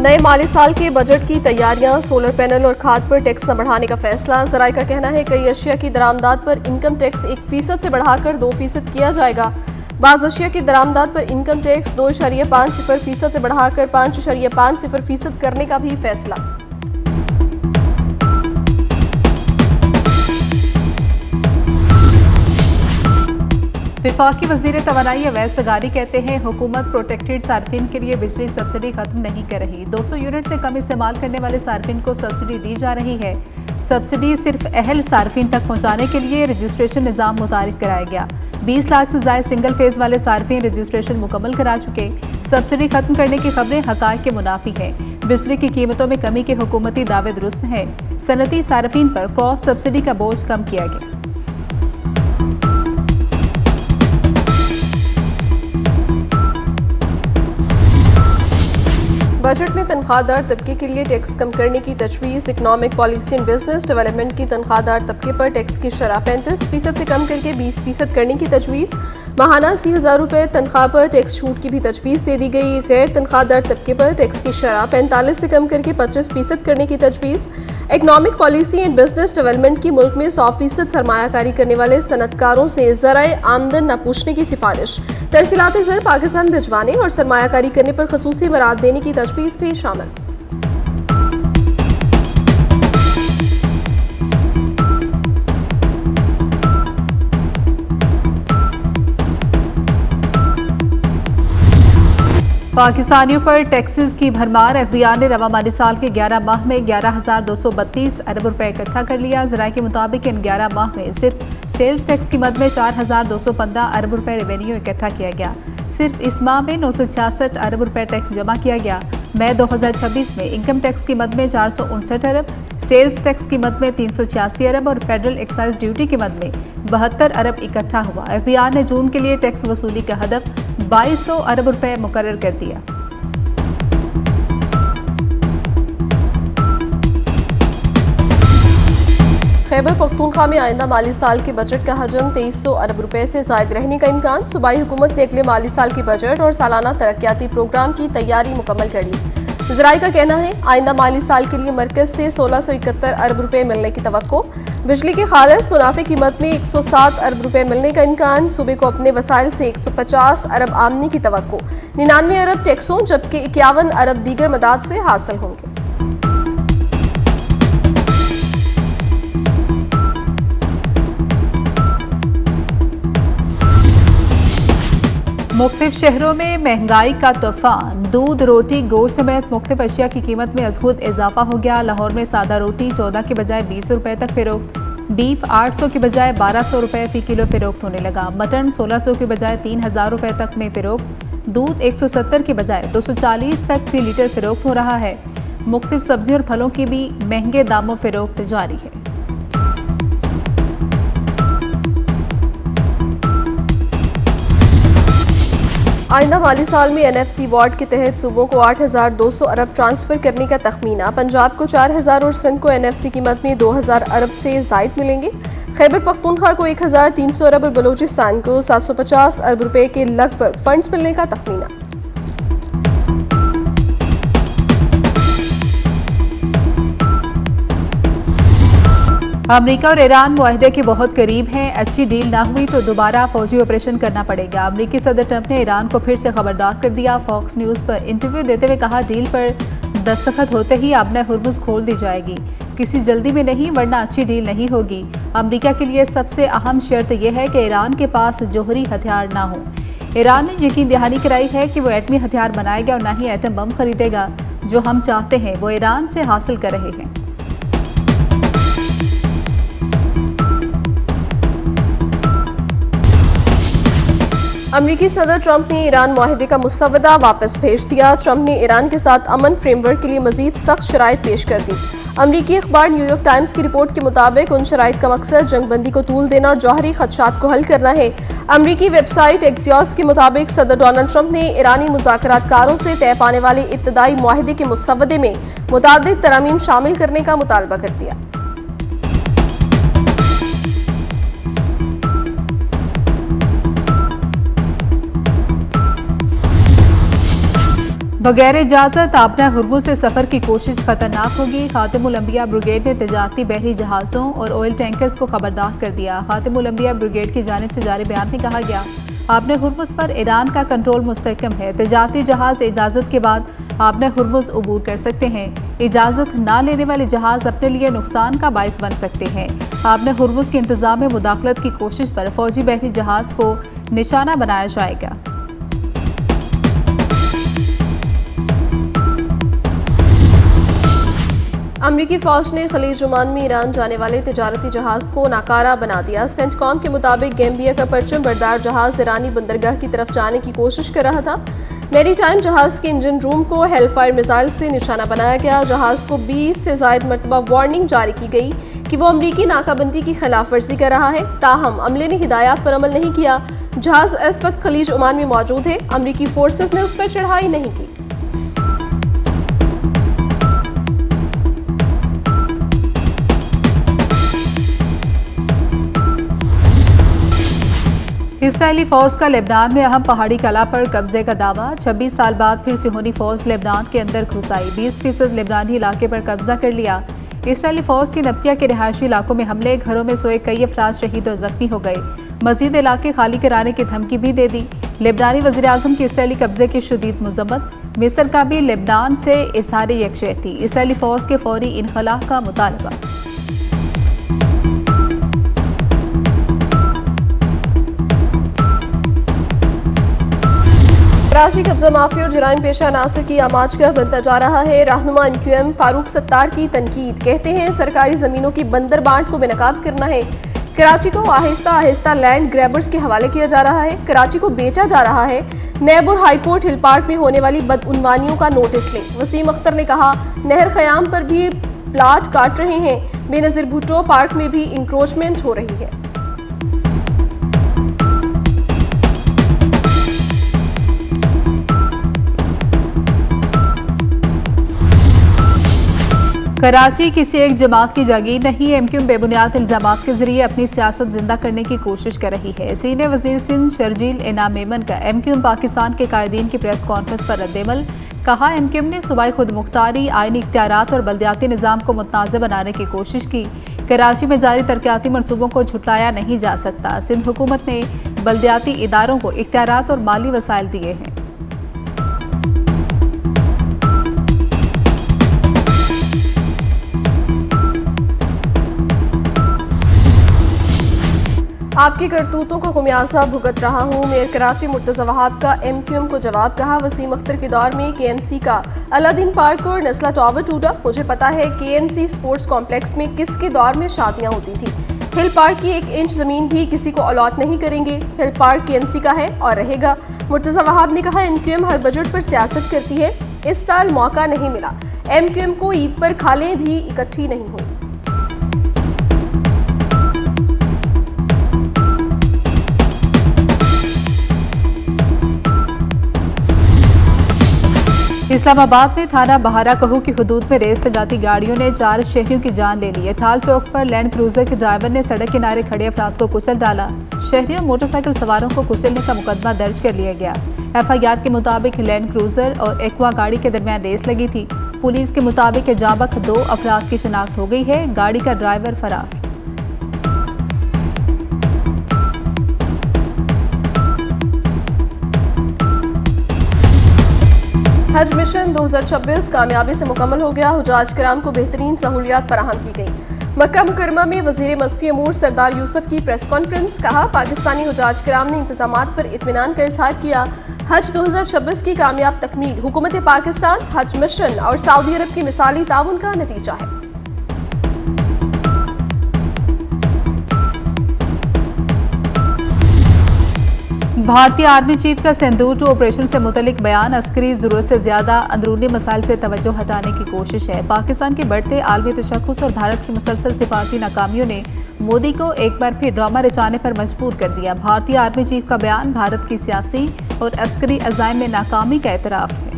नए माली साल के बजट की तैयारियां, सोलर पैनल और खाद पर टैक्स न बढ़ाने का फैसला। ज़राए का कहना है कई अशिया की दरामदात पर इनकम टैक्स 1% से बढ़ाकर 2% किया जाएगा। बाज़ अशिया की दरामदात पर इनकम टैक्स 2.50% से बढ़ाकर 5.50% करने का भी फैसला। वफाकी वज़ीर तवानाई अवैस लगारी कहते हैं हुकूमत प्रोटेक्टेड सार्फिन के लिए बिजली सब्सिडी खत्म नहीं कर रही। 200 यूनिट से कम इस्तेमाल करने वाले सार्फिन को सब्सिडी दी जा रही है। सब्सिडी सिर्फ अहल सार्फिन तक पहुंचाने के लिए रजिस्ट्रेशन निज़ाम मुतारिफ कराया गया। 20 लाख से ज़ायद सिंगल फेज वाले सार्फिन रजिस्ट्रेशन मुकम्मल करा चुके। सब्सिडी खत्म करने की खबरें हक़ाइक़ के मुनाफी है। बिजली की कीमतों में कमी के हुकूमती दावे दुरुस्त हैं। सनती सार्फिन पर क्रॉस सब्सिडी का बोझ कम किया गया। बजट में तनख्वाहदार तबके के लिए टैक्स कम करने की तजवीज़। Economic policy and business development की तनख्वाहदार तबके पर टैक्स की शरह 35% से कम करके 20% करने की तजवीज़। माहाना 80,000 रुपये तनख्वाह पर टैक्स छूट की भी तजवीज़ दे दी गई। गैर तनख्वाहदार तबके पर टैक्स की शरह 45 से कम करके 25% करने की तजवीज़। Economic policy and business development की मुल्क में 100% सरमायाकारी करने वाले सनतकारों से ज़राए आमदन न पूछने की सिफारिश। तरसीलात ज़र पाकिस्तान भिजवाने और सरमायाकारी करने पर खसूसी बरात देने की तजवीज़ भी शामिल। पाकिस्तानियों पर टैक्सेस की भरमार। FBI ने रवा माली साल के 11 माह में 11,232 अरब रुपए इकट्ठा कर लिया। ज़राए के मुताबिक इन 11 माह में सिर्फ सेल्स टैक्स की मद में 4,215 अरब रुपए रेवेन्यू इकट्ठा किया गया। सिर्फ इस माह में 966 अरब रुपए टैक्स जमा किया गया। मई 2026 में इनकम टैक्स की मद में 459 अरब, सेल्स टैक्स की मद में 386 अरब और फेडरल एक्साइज ड्यूटी की मद में 72 अरब इकट्ठा हुआ। FBI ने जून के लिए टैक्स वसूली का हदफ 2200 अरब रुपए मुकर्रर कर दिया। खैबर पख्तूनख्वा में आइंदा माली साल के बजट का हजम 2300 अरब रुपए से ज़ायद रहने का इम्कान। सूबाई हुकूमत ने अगले माली साल के बजट और सालाना तरक्याती प्रोग्राम की तैयारी मुकम्मल कर ली। ज़राए का कहना है आइंदा माली साल के लिए मरकज़ से 1671 अरब रुपए मिलने की तवक्को। बिजली के खालिस मुनाफे की मद में 107 अरब रुपए मिलने का इम्कान। सूबे को अपने वसाइल से 150 अरब आमदनी की तवक्को। 99 अरब टैक्सों जबकि 51 अरब दीगर मदाद से हासिल होंगे। मुख्तलिफ शहरों में महंगाई का तूफान। दूध, रोटी, गोश्त समेत मुख्तलिफ अशिया की कीमत में अज़खुद इजाफा हो गया। लाहौर में सादा रोटी 14 के बजाय 20 रुपए तक फ़रोख्त। बीफ 800 के बजाय 1200 रुपए फ़ी किलो फ़रोख्त होने लगा। मटन 1600 के बजाय 3000 रुपए तक में फ़रोख्त। दूध 170 के बजाय 240 तक फ़ी लीटर फ़रोख्त हो रहा है। मुख्तलिफ सब्जियों और फलों की भी महंगे दामों फ़रोख्त जारी है। आइंदा माली साल में NFC वार्ड के तहत सूबों को 8,200 अरब ट्रांसफ़र करने का तखमीना। पंजाब को 4,000 और सिंध को NFC की मद में 2,000 अरब से ज़ायद मिलेंगे। खैबर पख्तूनख्वा को 1,300 अरब और बलूचिस्तान को 750 अरब रुपए के लगभग फंड्स मिलने का तखमीना। अमेरिका और ईरान मुआहदे के बहुत करीब हैं। अच्छी डील ना हुई तो दोबारा फौजी ऑपरेशन करना पड़ेगा। अमेरिकी सदर ट्रंप ने ईरान को फिर से खबरदार कर दिया। फॉक्स न्यूज़ पर इंटरव्यू देते हुए कहा डील पर दस्तखत होते ही आबना हुर्मुज़ खोल दी जाएगी। किसी जल्दी में नहीं वरना अच्छी डील नहीं होगी। अमेरिका के लिए सबसे अहम शर्त यह है कि ईरान के पास जोहरी हथियार ना हो। ईरान ने यकीन दहानी कराई है कि वो एटमी हथियार बनाएगा और न ही एटम बम खरीदेगा। जो हम चाहते हैं वो ईरान से हासिल कर रहे हैं। अमरीकी सदर ट्रंप ने ईरान मुआहदे का मुसवदा वापस भेज दिया। ट्रंप ने ईरान के साथ अमन फ्रेमवर्क के लिए मजीद सख्त शराइत पेश कर दी। अमरीकी अखबार न्यूयॉर्क टाइम्स की रिपोर्ट के मुताबिक उन शराइत का मकसद जंगबंदी को तूल देना और जौहरी खदशात को हल करना है। अमरीकी वेबसाइट एक्सियोस के मुताबिक सदर डोनाल्ड ट्रंप ने ईरानी मुज़ाकरातकारों से तय पाने वाले इब्तदाई मुआहदे के मुसवदे में मुतादिद तरामीम शामिल करने का मुतालबा कर दिया। बगैर इजाजत आपना हुर्मुज से सफर की कोशिश खतरनाक होगी। खातिमुल अंबिया ब्रिगेड ने तजारती बहरी जहाजों और ऑयल टैंकर्स को खबरदार कर दिया। खातिमुल अंबिया ब्रिगेड की जानिब से जारी बयान में कहा गया, आपने हुर्मुज पर ईरान का कंट्रोल मुस्तहकम है। तजारती जहाज इजाजत के बाद आपने हुर्मुज अबूर कर सकते हैं। इजाजत ना लेने वाले जहाज अपने लिए नुकसान का बायस बन सकते हैं। आपने हुर्मुज के इंतजाम में मुदाखलत की कोशिश पर फौजी बहरी जहाज को निशाना बनाया जाएगा। अमरीकी फौज ने खलीज ओमान में ईरान जाने वाले तिजारती जहाज को नाकारा बना दिया। सेंटकॉम के मुताबिक गैम्बिया का परचम बरदार जहाज ईरानी बंदरगाह की तरफ जाने की कोशिश कर रहा था। मैरीटाइम जहाज के इंजन रूम को हेलफायर मिसाइल से निशाना बनाया गया। जहाज को 20 से ज़ायद मरतबा वार्निंग जारी की गई कि वो अमरीकी नाकाबंदी की खिलाफ वर्जी कर रहा है, ताहम अमले ने हिदायत पर अमल नहीं किया। जहाज इस वक्त खलीज ओमान में मौजूद है। अमरीकी फोर्सेस ने उस पर चढ़ाई नहीं की। इसराइली फौज का लेबनान में अहम पहाड़ी कला पर कब्जे का दावा। 26 साल बाद फिर सिहोनी फौज लेबनान के अंदर घुस आई। 20% लेबनानी इलाके पर कब्जा कर लिया। इसराइली फौज के नब्तिया के रिहायशी इलाकों में हमले, घरों में सोए कई अफराद शहीद और जख्मी हो गए। मजीद इलाके खाली कराने की धमकी भी दे दी। लेबनानी वज़ीर आज़म की इसराइली कब्जे की शदीद मज़म्मत। मिस्र का भी लेबनान से इज़हार यकजहती। इसराइली फौज के फौरी इनखला का मुतालबा। कराची कब्जा माफिया और जराइम पेशा नासिर की आमाजगाह बनता जा रहा है। रहनुमा MQM फारूक सत्तार की तनकीद, कहते हैं सरकारी जमीनों की बंदर बांट को बेनकाब करना है। कराची को आहिस्ता आहिस्ता लैंड ग्रैबर्स के हवाले किया जा रहा है। कराची को बेचा जा रहा है। नैब और हाईकोर्ट हिल पार्क में होने वाली बदउनवानियों का नोटिस लें। वसीम अख्तर ने कहा, नहर ख़याम पर भी प्लाट काट रहे हैं। बेनज़ीर भुट्टो पार्क में भी इंक्रोचमेंट हो रही है। कराची किसी एक जमात की जागीर नहीं। MQM बेबुनियाद इल्जामात के जरिए अपनी सियासत जिंदा करने की कोशिश कर रही है। सीनियर वजीर सिंध शर्जील इनाम मेमन का MQM पाकिस्तान के कायदीन की प्रेस कॉन्फ्रेंस पर रद्देमल। कहा, MQM ने सूबाई खुद मुख्तारी, आईनी इख्तियारात और बल्दियाती निज़ाम को मुतनाज़ बनाने की कोशिश की। कराची में जारी तरक्याती मनसूबों को झुटलाया नहीं जा सकता। सिंध हुकूमत ने बल्दियाती इदारों को इख्तियारात और माली वसाइल दिए हैं। आपकी करतूतों को खुमियाजा भुगत रहा हूँ, मेयर कराची मुर्तज़ा वहाब का MQM को जवाब। कहा, वसीम अख्तर के दौर में KMC का अलादीन पार्क और नस्ला टावर टूटा। मुझे पता है KMC स्पोर्ट्स कॉम्प्लेक्स में किसके दौर में शादियाँ होती थी। हिल पार्क की 1 इंच ज़मीन भी किसी को अलॉट नहीं करेंगे। हिल पार्क KMC का है और रहेगा। मुर्तज़ा वहाब ने कहा, MQM हर बजट पर सियासत करती है। इस साल मौका नहीं मिला। MQM को ईद पर खालें भी इकट्ठी नहीं हुई। इस्लामाबाद में थाना बहारा कहू की हुदूद में रेस लगाती गाड़ियों ने 4 शहरियों की जान ले ली। अठाल चौक पर लैंड क्रूजर के ड्राइवर ने सड़क किनारे खड़े अफराद को कुचल डाला। शहरियों मोटरसाइकिल सवारों को कुचलने का मुकदमा दर्ज कर लिया गया। FIR के मुताबिक लैंड क्रूजर और एक्वा गाड़ी के दरमियान रेस लगी थी। पुलिस के मुताबिक जाबक 2 अफराद की शनाख्त हो गई है। गाड़ी का ड्राइवर फरार। हज मिशन 2026 कामयाबी से मुकम्मल हो गया। हुजाज कराम को बेहतरीन सहूलियात फराहम की गई। मक्का मुकरमा में वज़ीर मज़हबी अमूर सरदार यूसुफ की प्रेस कॉन्फ्रेंस। कहा, पाकिस्तानी हुजाज कराम ने इंतजामात पर इत्मीनान का इजहार किया। हज 2026 की कामयाब तकमील हुकूमत पाकिस्तान, हज मिशन और सऊदी अरब की मिसाली ताउन का नतीजा है। भारतीय आर्मी चीफ का सिंदूर 2 ऑपरेशन से मुतलिक बयान। अस्करी जरूरत से ज्यादा अंदरूनी मसाइल से तवज्जो हटाने की कोशिश है। पाकिस्तान के बढ़ते आलमी तशख्खुस और भारत की मुसलसल सिफारती नाकामियों ने मोदी को एक बार फिर ड्रामा रचाने पर मजबूर कर दिया। भारतीय आर्मी चीफ का बयान भारत की सियासी और अस्करी अज़ाइम में नाकामी का एतराफ़ है।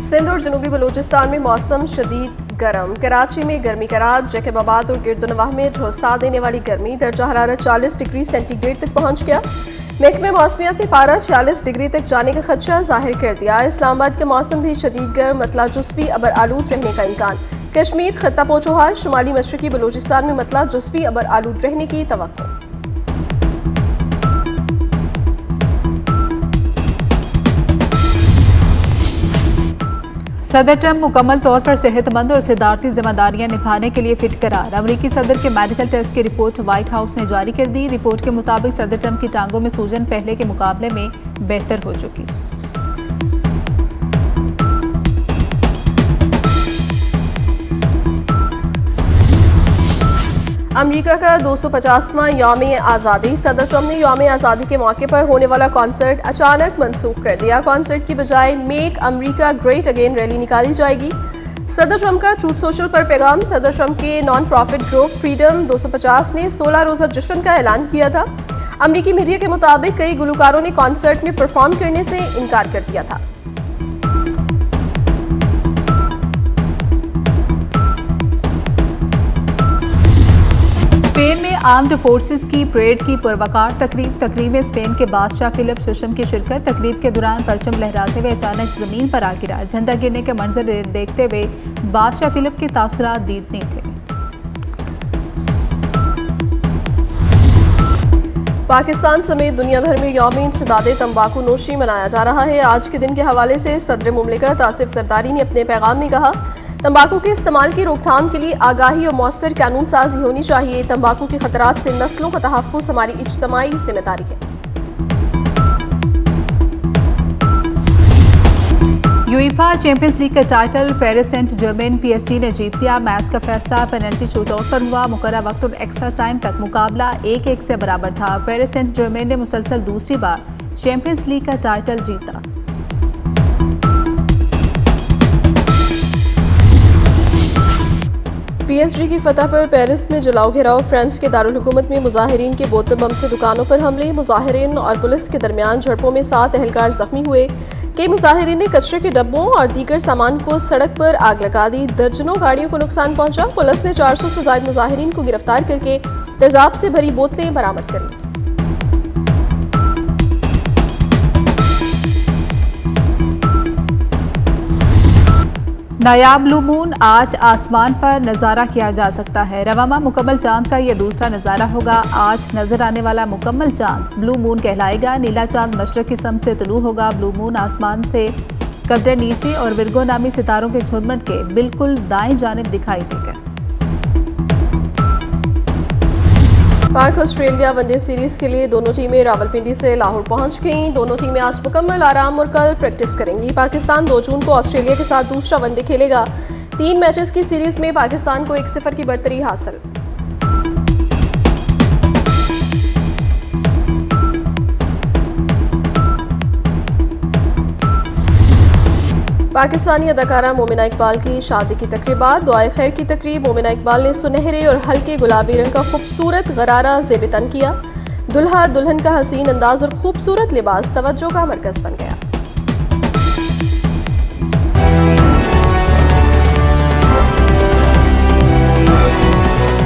सिंध और जनूबी बलूचिस्तान में मौसम शदीद गर्म। कराची में गर्मी का रात, जैकबाबाद और गिरदुनवाह में झुलसा देने वाली गर्मी, दर्जा हरारत 40 डिग्री सेंटीग्रेड तक पहुंच गया। महकमे मौसमियात ने पारा 46 डिग्री तक जाने का खदशा जाहिर कर दिया। इस्लामाबाद का मौसम भी शदीद गर्म, मतला जुज़वी अबर आलूद रहने का इम्कान। कश्मीर, खत्ता पोचोहार, शुमाली मशरकी बलूचिस्तान में मतला जुज़वी अबर आलूद रहने की तवक्को। सदर ट्रंप मुकम्मल तौर पर सेहतमंद और सदारती जिम्मेदारियां निभाने के लिए फिट करार। अमरीकी सदर के मेडिकल टेस्ट की रिपोर्ट व्हाइट हाउस ने जारी कर दी। रिपोर्ट के मुताबिक सदर ट्रंप की टांगों में सूजन पहले के मुकाबले में बेहतर हो चुकी। अमेरिका का 250वां यौम आज़ादी। सदर ट्रंप ने यौम आज़ादी के मौके पर होने वाला कॉन्सर्ट अचानक मनसूख कर दिया। कॉन्सर्ट की बजाय make America great again rally निकाली जाएगी। सदर ट्रंप का ट्रूथ सोशल पर पैगाम। सदर ट्रंप के नॉन प्रॉफिट ग्रुप फ्रीडम 250 ने 16 रोज़ा जश्न का ऐलान किया था। अमेरिकी मीडिया के मुताबिक कई गुलकारों ने कॉन्सर्ट में परफॉर्म करने से इनकार कर दिया था। स्पेन में आर्म्ड फोर्सेस की परेड की पुरवकार तकरीब में स्पेन के बादशाह फिलिप सुषम की शिरकत। तकरीब के दौरान परचम लहराते हुए अचानक जमीन पर आ गिरा। झंडा गिरने के मंजर देखते हुए बादशाह फिलिप के तासुरात दीदनी थे। पाकिस्तान समेत दुनिया भर में यौम इंसदाद तंबाकू नोशी मनाया जा रहा है। आज के दिन के हवाले से सदर मुमलिकत आसिफ जरदारी ने अपने पैगाम में कहा, तंबाकू के इस्तेमाल की रोकथाम के लिए आगाही और मौसर कानून साजी होनी चाहिए। तंबाकू के खतरात से नस्लों का तहफ़्फ़ुज़ हमारी इज्तिमाई जिम्मेदारी है। यूईफा चैंपियंस लीग का title Paris Saint Germain PSG ने जीत लिया। मैच का फैसला पेनल्टी शूटआउट पर हुआ। मुकर्रर वक्त और एक्स्ट्रा टाइम तक मुकाबला 1-1 से बराबर था। पेरिस सेंट जर्मेन ने मुसलसल दूसरी बार चैंपियंस लीग का टाइटल जीता। PSG की फतह पर पेरिस में जलाओ घेराव। फ्रांस के दारुल हुकूमत में मुजाहिरीन के बोतल बम से दुकानों पर हमले। मुजाहिरीन और पुलिस के दरमियान झड़पों में 7 एहलकार जख्मी हुए। कई मुजाहिरीन ने कचरे के डब्बों और दीगर सामान को सड़क पर आग लगा दी। दर्जनों गाड़ियों को नुकसान पहुंचा। पुलिस ने 400 से ज्यादा मुजाहिरीन को गिरफ्तार करके तेजाब से भरी बोतलें बरामद कर ली। नायाब ब्लू मून आज आसमान पर नज़ारा किया जा सकता है। रवामा मुकम्मल चांद का यह दूसरा नज़ारा होगा। आज नजर आने वाला मुकम्मल चांद ब्लू मून कहलाएगा। नीला चांद मशरक की सम से तुलू होगा। ब्लू मून आसमान से कदरे नीचे और विर्गो नामी सितारों के झुरमुट के बिल्कुल दाएं जानिब दिखाई देगा। पाक ऑस्ट्रेलिया वनडे सीरीज के लिए दोनों टीमें रावलपिंडी से लाहौर पहुंच गईं। दोनों टीमें आज मुकम्मल आराम और कल प्रैक्टिस करेंगी। पाकिस्तान 2 जून को ऑस्ट्रेलिया के साथ दूसरा वनडे खेलेगा। 3 मैचेस की सीरीज में पाकिस्तान को 1-0 की बढ़तरी हासिल। पाकिस्तानी अदाकारा मोमिना इकबाल की शादी की तकरीबात। दुआए खैर की तकरीब। मोमिना इकबाल ने सुनहरे और हल्के गुलाबी रंग का खूबसूरत गरारा ज़ेब-ए-तन किया। दुल्हा दुल्हन का हसीन अंदाज और खूबसूरत लिबास तवज्जो का मरकज़ बन गया।